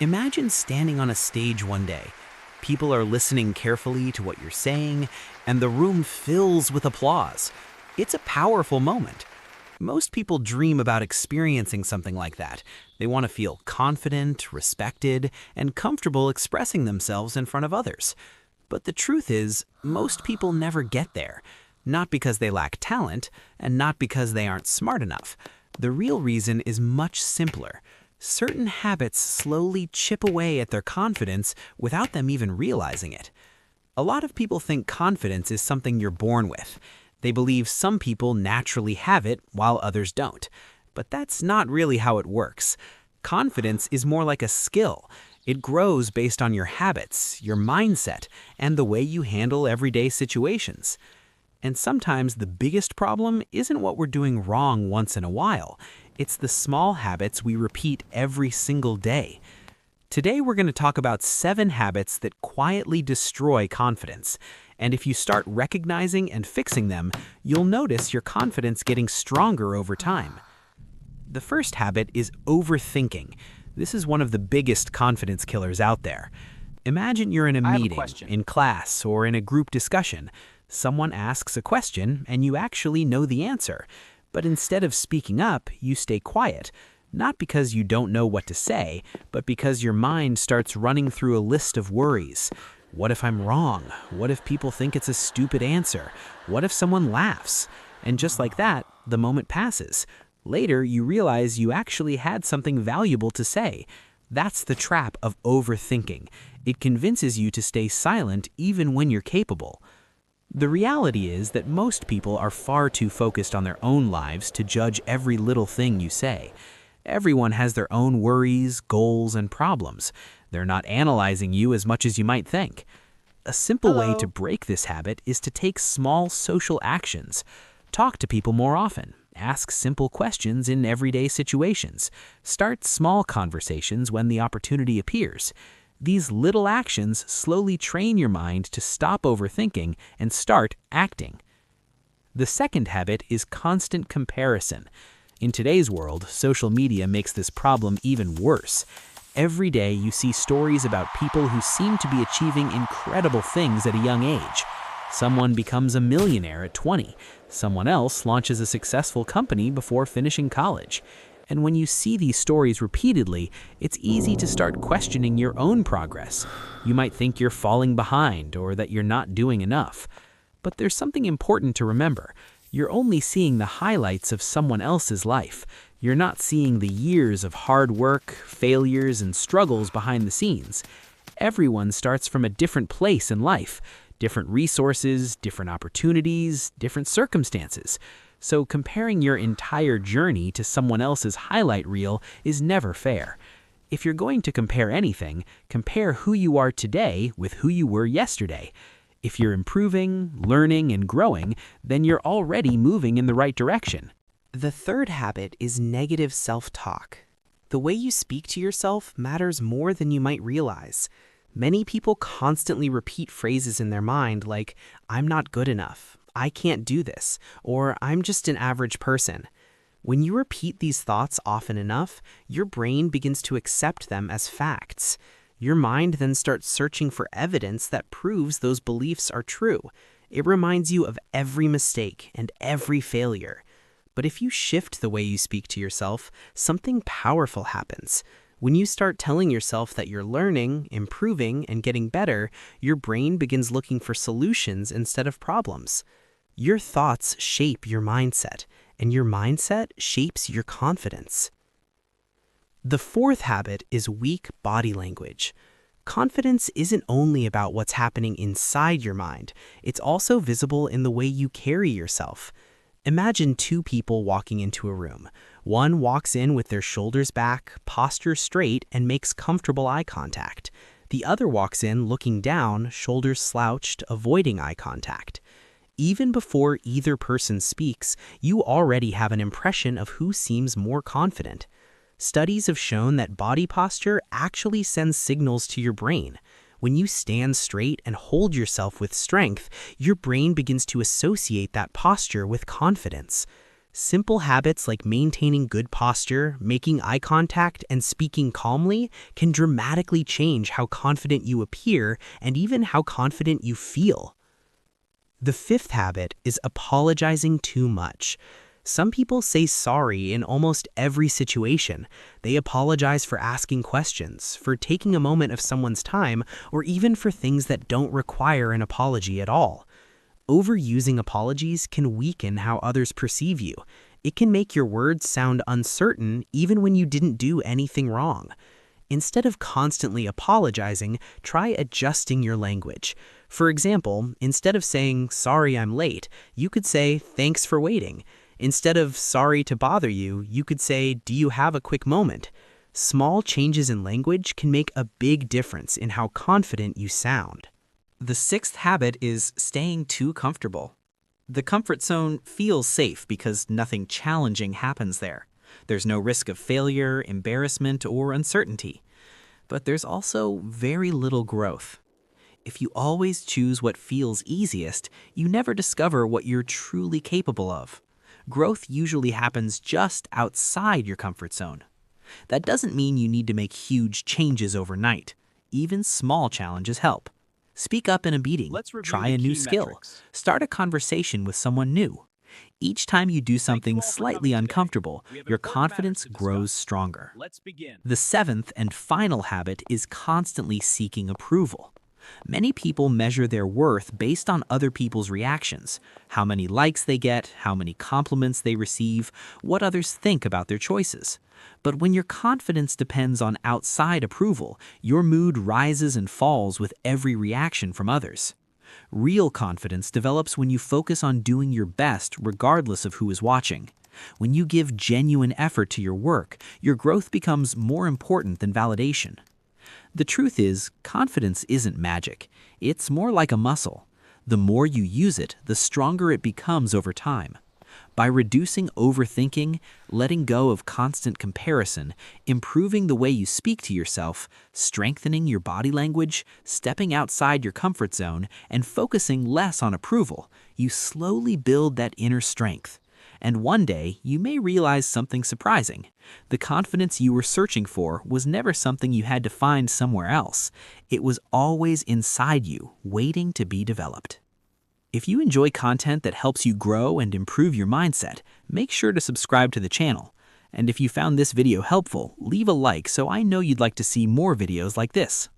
Imagine standing on a stage one day. People are listening carefully to what you're saying, and the room fills with applause. It's a powerful moment. Most people dream about experiencing something like that. They want to feel confident, respected, and comfortable expressing themselves in front of others. But the truth is, most people never get there. Not because they lack talent, and not because they aren't smart enough. The real reason is much simpler. Certain habits slowly chip away at their confidence without them even realizing it. A lot of people think confidence is something you're born with. They believe some people naturally have it while others don't. But that's not really how it works. Confidence is more like a skill. It grows based on your habits, your mindset, and the way you handle everyday situations. And sometimes the biggest problem isn't what we're doing wrong once in a while. It's the small habits we repeat every single day. Today we're going to talk about 7 habits that quietly destroy confidence. And if you start recognizing and fixing them, you'll notice your confidence getting stronger over time. The first habit is overthinking. This is one of the biggest confidence killers out there. Imagine you're in a meeting, in class, or in a group discussion. Someone asks a question and you actually know the answer. But instead of speaking up, you stay quiet. Not because you don't know what to say, but because your mind starts running through a list of worries. What if I'm wrong? What if people think it's a stupid answer? What if someone laughs? And just like that, the moment passes. Later, you realize you actually had something valuable to say. That's the trap of overthinking. It convinces you to stay silent even when you're capable. The reality is that most people are far too focused on their own lives to judge every little thing you say. Everyone has their own worries, goals, and problems. They're not analyzing you as much as you might think. A simple way to break this habit is to take small social actions. Talk to people more often. Ask simple questions in everyday situations. Start small conversations when the opportunity appears. These little actions slowly train your mind to stop overthinking and start acting. The second habit is constant comparison. In today's world, social media makes this problem even worse. Every day you see stories about people who seem to be achieving incredible things at a young age. Someone becomes a millionaire at 20. Someone else launches a successful company before finishing college. And when you see these stories repeatedly, it's easy to start questioning your own progress. You might think you're falling behind or that you're not doing enough. But there's something important to remember. You're only seeing the highlights of someone else's life. You're not seeing the years of hard work, failures, and struggles behind the scenes. Everyone starts from a different place in life. Different resources, different opportunities, different circumstances. So comparing your entire journey to someone else's highlight reel is never fair. If you're going to compare anything, compare who you are today with who you were yesterday. If you're improving, learning, and growing, then you're already moving in the right direction. The third habit is negative self-talk. The way you speak to yourself matters more than you might realize. Many people constantly repeat phrases in their mind like, "I'm not good enough," "I can't do this," or "I'm just an average person." When you repeat these thoughts often enough, your brain begins to accept them as facts. Your mind then starts searching for evidence that proves those beliefs are true. It reminds you of every mistake and every failure. But if you shift the way you speak to yourself, something powerful happens. When you start telling yourself that you're learning, improving, and getting better, your brain begins looking for solutions instead of problems. Your thoughts shape your mindset, and your mindset shapes your confidence. The fourth habit is weak body language. Confidence isn't only about what's happening inside your mind, it's also visible in the way you carry yourself. Imagine 2 people walking into a room. One walks in with their shoulders back, posture straight, and makes comfortable eye contact. The other walks in looking down, shoulders slouched, avoiding eye contact. Even before either person speaks, you already have an impression of who seems more confident. Studies have shown that body posture actually sends signals to your brain. When you stand straight and hold yourself with strength, your brain begins to associate that posture with confidence. Simple habits like maintaining good posture, making eye contact, and speaking calmly can dramatically change how confident you appear and even how confident you feel. The fifth habit is apologizing too much. Some people say sorry in almost every situation. They apologize for asking questions, for taking a moment of someone's time, or even for things that don't require an apology at all. Overusing apologies can weaken how others perceive you. It can make your words sound uncertain even when you didn't do anything wrong. Instead of constantly apologizing, try adjusting your language. For example, instead of saying, "Sorry, I'm late," you could say, "Thanks for waiting." Instead of "Sorry to bother you," you could say, "Do you have a quick moment?" Small changes in language can make a big difference in how confident you sound. The sixth habit is staying too comfortable. The comfort zone feels safe because nothing challenging happens there. There's no risk of failure, embarrassment, or uncertainty. But there's also very little growth. If you always choose what feels easiest, you never discover what you're truly capable of. Growth usually happens just outside your comfort zone. That doesn't mean you need to make huge changes overnight. Even small challenges help. Speak up in a meeting, try a new skill, start a conversation with someone new. Each time you do something slightly uncomfortable, your confidence grows stronger. The seventh and final habit is constantly seeking approval. Many people measure their worth based on other people's reactions, how many likes they get, how many compliments they receive, what others think about their choices. But when your confidence depends on outside approval, your mood rises and falls with every reaction from others. Real confidence develops when you focus on doing your best regardless of who is watching. When you give genuine effort to your work, your growth becomes more important than validation. The truth is, confidence isn't magic. It's more like a muscle. The more you use it, the stronger it becomes over time. By reducing overthinking, letting go of constant comparison, improving the way you speak to yourself, strengthening your body language, stepping outside your comfort zone, and focusing less on approval, you slowly build that inner strength. And one day, you may realize something surprising. The confidence you were searching for was never something you had to find somewhere else. It was always inside you, waiting to be developed. If you enjoy content that helps you grow and improve your mindset, make sure to subscribe to the channel. And if you found this video helpful, leave a like so I know you'd like to see more videos like this.